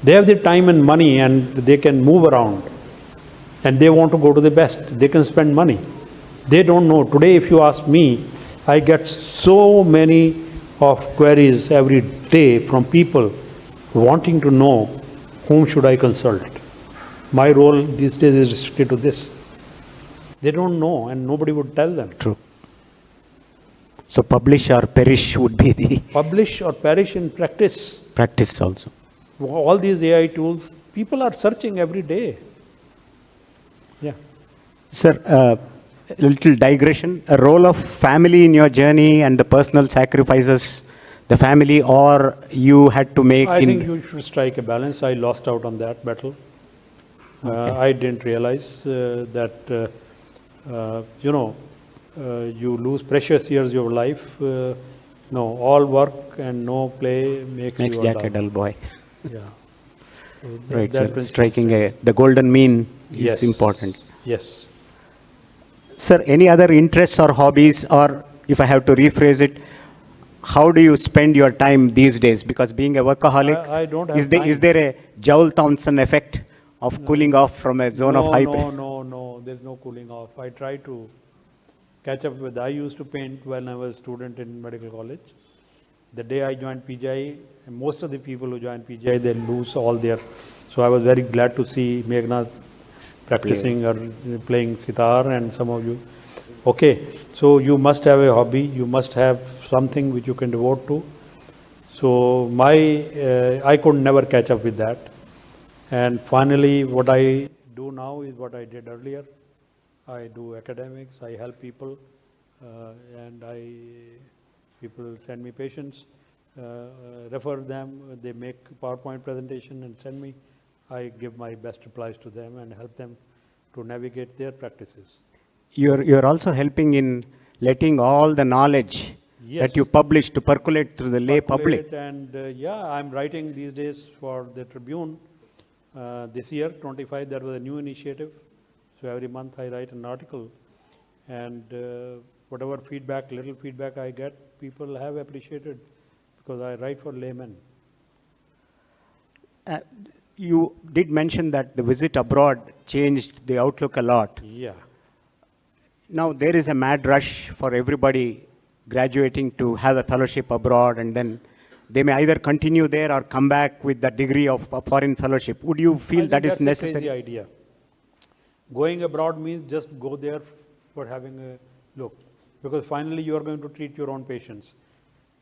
They have the time and money and they can move around, and they want to go to the best. They can spend money. They don't know. Today, if you ask me, I get so many of queries every day from people wanting to know whom should I consult. My role these days is restricted to this. They don't know and nobody would tell them. True. So publish or perish would be the Publish or perish in practice. practice also. All these AI tools, people are searching every day. Yeah. Sir, a little digression, a role of family in your journey and the personal sacrifices the family or you had to make I think you should strike a balance. I lost out on that battle. I didn't realize that, you lose precious years of your life. No, all work and no play makes you Jack a dull boy. Yeah. So Right, that sir. principle Striking stays. the golden mean is Yes. important. Yes. Sir, any other interests or hobbies, or if I have to rephrase it, how do you spend your time these days? Because being a workaholic, I don't have is time. there a Joule Thompson effect of cooling off from a zone of high? No, there's no cooling off. I try to catch up with, I used to paint when I was a student in medical college. The day I joined PGI, most of the people who join PGI, they lose all their, so I was very glad to see Meghna practicing or playing sitar and some of you. Okay, so you must have a hobby, you must have something which you can devote to. So I could never catch up with that. And finally, what I do now is what I did earlier. I do academics, I help people, and people send me patients, refer them, they make PowerPoint presentation and send me. I give my best replies to them and help them to navigate their practices. You're also helping in letting all the knowledge that you publish to percolate through the lay public. And I'm writing these days for the Tribune. This year, 25, there was a new initiative. So every month I write an article, and whatever feedback, little feedback I get, people have appreciated because I write for laymen. You did mention that the visit abroad changed the outlook a lot. Yeah. Now there is a mad rush for everybody graduating to have a fellowship abroad, and then they may either continue there or come back with the degree of a foreign fellowship. Would you feel that is necessary? That's a crazy idea. Going abroad means just go there for having a look, because finally you are going to treat your own patients.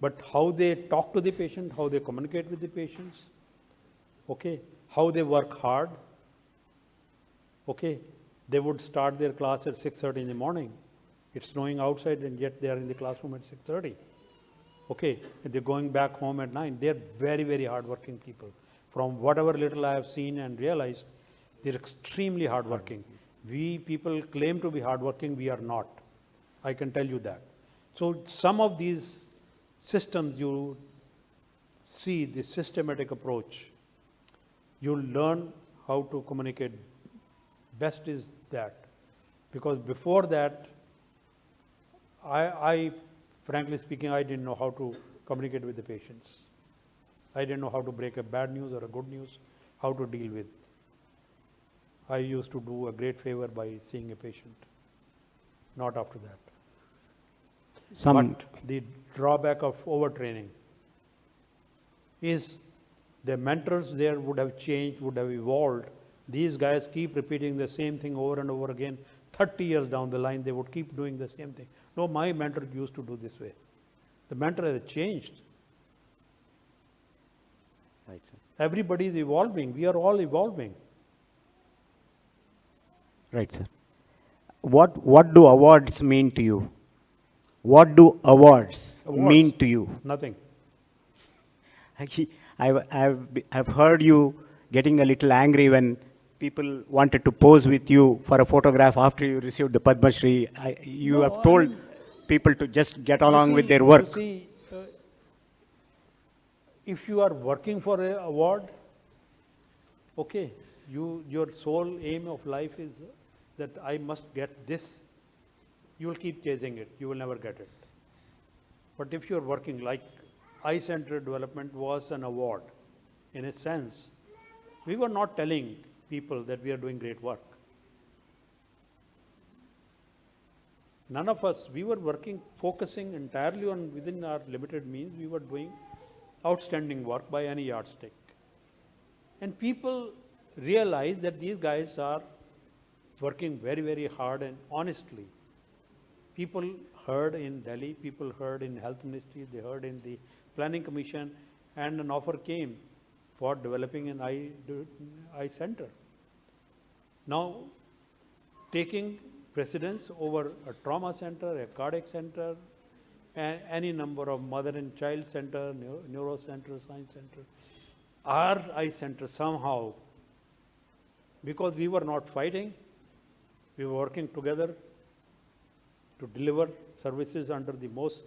But how they talk to the patient, how they communicate with the patients, okay, how they work hard, okay, they would start their class at 6:30 in the morning. It's snowing outside and yet they are in the classroom at 6:30. Okay, and they're going back home at 9. They're very, very hardworking people. From whatever little I have seen and realized, they're extremely hardworking. We people claim to be hardworking, we are not. I can tell you that. So some of these systems you see, the systematic approach, you'll learn how to communicate. Best is that. Because before that, I frankly speaking, I didn't know how to communicate with the patients. I didn't know how to break a bad news or a good news, how to deal with. I used to do a great favor by seeing a patient, not after that. But the drawback of overtraining is the mentors there would have changed, would have evolved. These guys keep repeating the same thing over and over again. 30 years down the line, they would keep doing the same thing. No, my mentor used to do this way. The mentor has changed. Right, sir. Everybody is evolving. We are all evolving. Right, sir. What do awards mean to you? What do awards mean to you? Nothing. I've heard you getting a little angry when people wanted to pose with you for a photograph after you received the Padma Shri. You have told people to just get along with their work. You see, if you are working for an award, okay, your sole aim of life is that I must get this. You will keep chasing it. You will never get it. But if you are working like eye center development was an award, in a sense, we were not telling people that we are doing great work. None of us, we were working, focusing entirely on within our limited means, we were doing outstanding work by any yardstick. And people realized that these guys are working very, very hard and honestly. People heard in Delhi, people heard in Health Ministry, they heard in the Planning Commission, and an offer came for developing an eye center. Now, taking precedence over a trauma center, a cardiac center, and any number of mother and child center, neuro center, science center, our eye center somehow, because we were not fighting, we were working together to deliver services under the most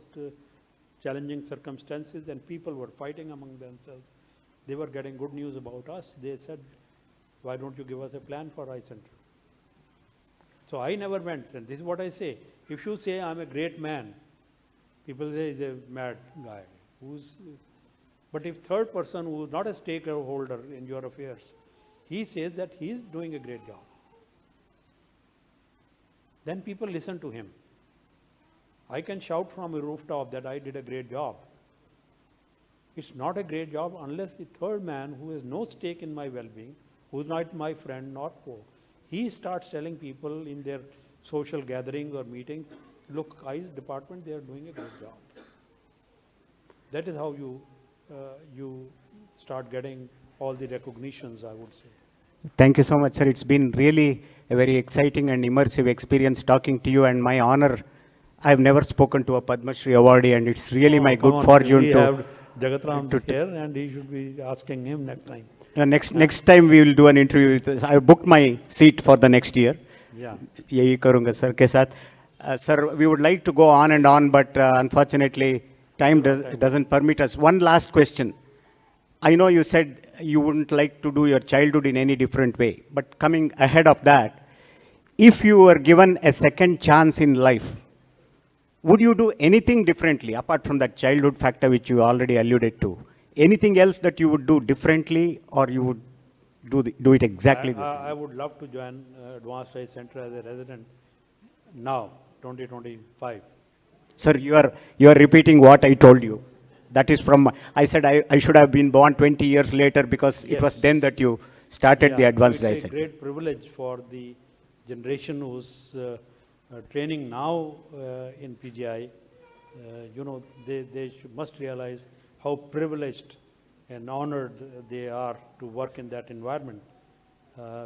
challenging circumstances, and people were fighting among themselves. They were getting good news about us. They said, why don't you give us a plan for eye center? So I never went, and this is what I say. If you say I'm a great man, people say he's a mad guy. But if third person who is not a stakeholder in your affairs, he says that he's doing a great job, then people listen to him. I can shout from a rooftop that I did a great job. It's not a great job unless the third man who has no stake in my well-being, who's not my friend, not poor, he starts telling people in their social gatherings or meetings, look, eyes department, they are doing a great job. That is how you start getting all the recognitions, I would say. Thank you so much, sir. It's been really a very exciting and immersive experience talking to you, and my honor. I've never spoken to a Padma Shri awardee, and it's really my good fortune we to have Jagatram here, and he should be asking him next time. Next time we will do an interview with us. I booked my seat for the next year. Yeah. यही करूँगा sir के साथ. Sir, we would like to go on and on, but unfortunately, time doesn't permit us. One last question. I know you said you wouldn't like to do your childhood in any different way, but coming ahead of that, if you were given a second chance in life, would you do anything differently apart from that childhood factor which you already alluded to? Anything else that you would do differently, or you would do it exactly the same? I would love to join Advanced Eye Center as a resident now, 2025. Sir, you are repeating what I told you. That is from, I said I should have been born 20 years later because it was then that you started the Advanced Eye Center. It's a great privilege for the generation who's training now in PGI. They must realize how privileged and honored they are to work in that environment,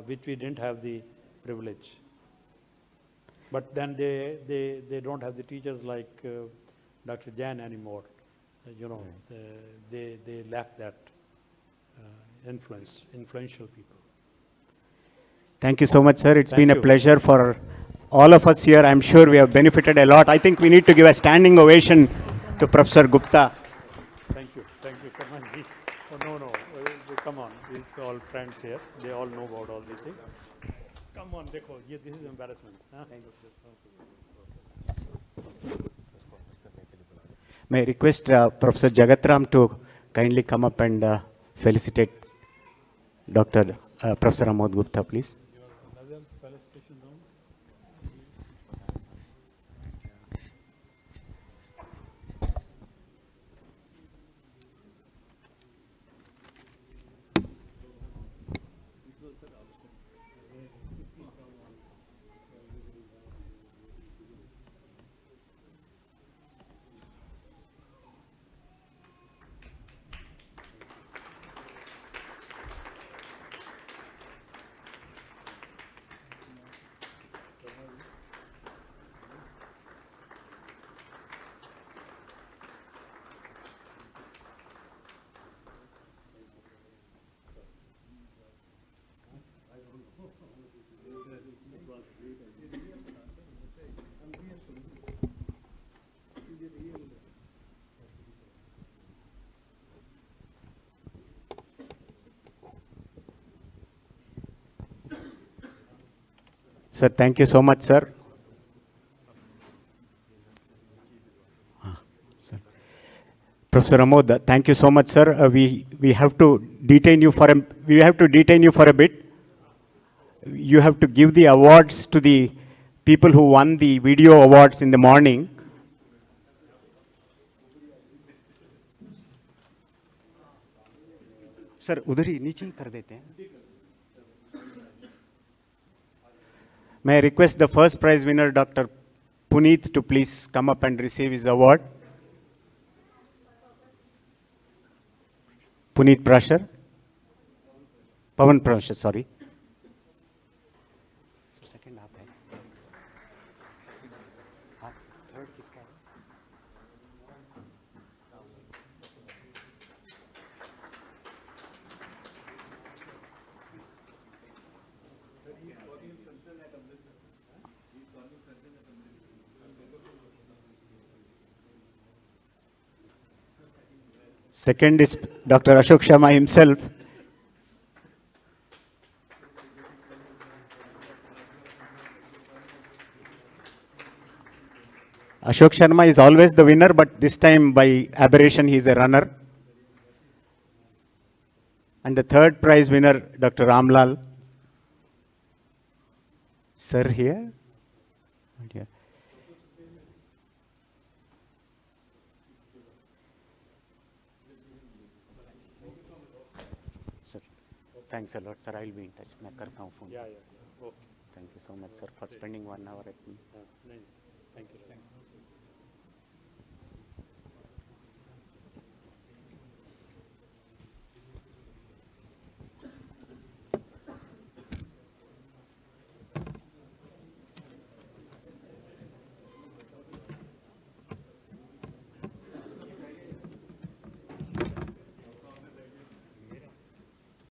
which we didn't have the privilege. But then they don't have the teachers like Dr. Jain anymore. They lack that influential people. Thank you so much, sir. It's been a pleasure for all of us here, I'm sure we have benefited a lot. I think we need to give a standing ovation to Professor Gupta. Thank you, Sharma. Oh, no, come on, these are all friends here. They all know about all these things. Come on, dekho, this is embarrassment. Huh? May I request Professor Jagatram to kindly come up and felicitate Dr. Professor Amod Gupta, please. Sir, thank you so much, sir. Professor Amod, thank you so much, sir. We have to detain you for a bit. You have to give the awards to the people who won the video awards in the morning. Sir, उधर ही नीचे ही कर देते हैं. May I request the first prize winner, Dr. Puneet, to please come up and receive his award. Puneet Prashar. Pavan Prashar, sorry. Second आप है. Third किसका है? Second is Dr. Ashok Sharma himself. Ashok Sharma is always the winner, but this time by aberration he is a runner. And the third prize winner, Dr. Ramlal. Sir here? Yeah. Sir, thanks a lot, sir. I will be in touch. मैं करता हूँ phone. Yeah. Okay. Thank you so much, sir, for spending 1 hour at me. Thank you.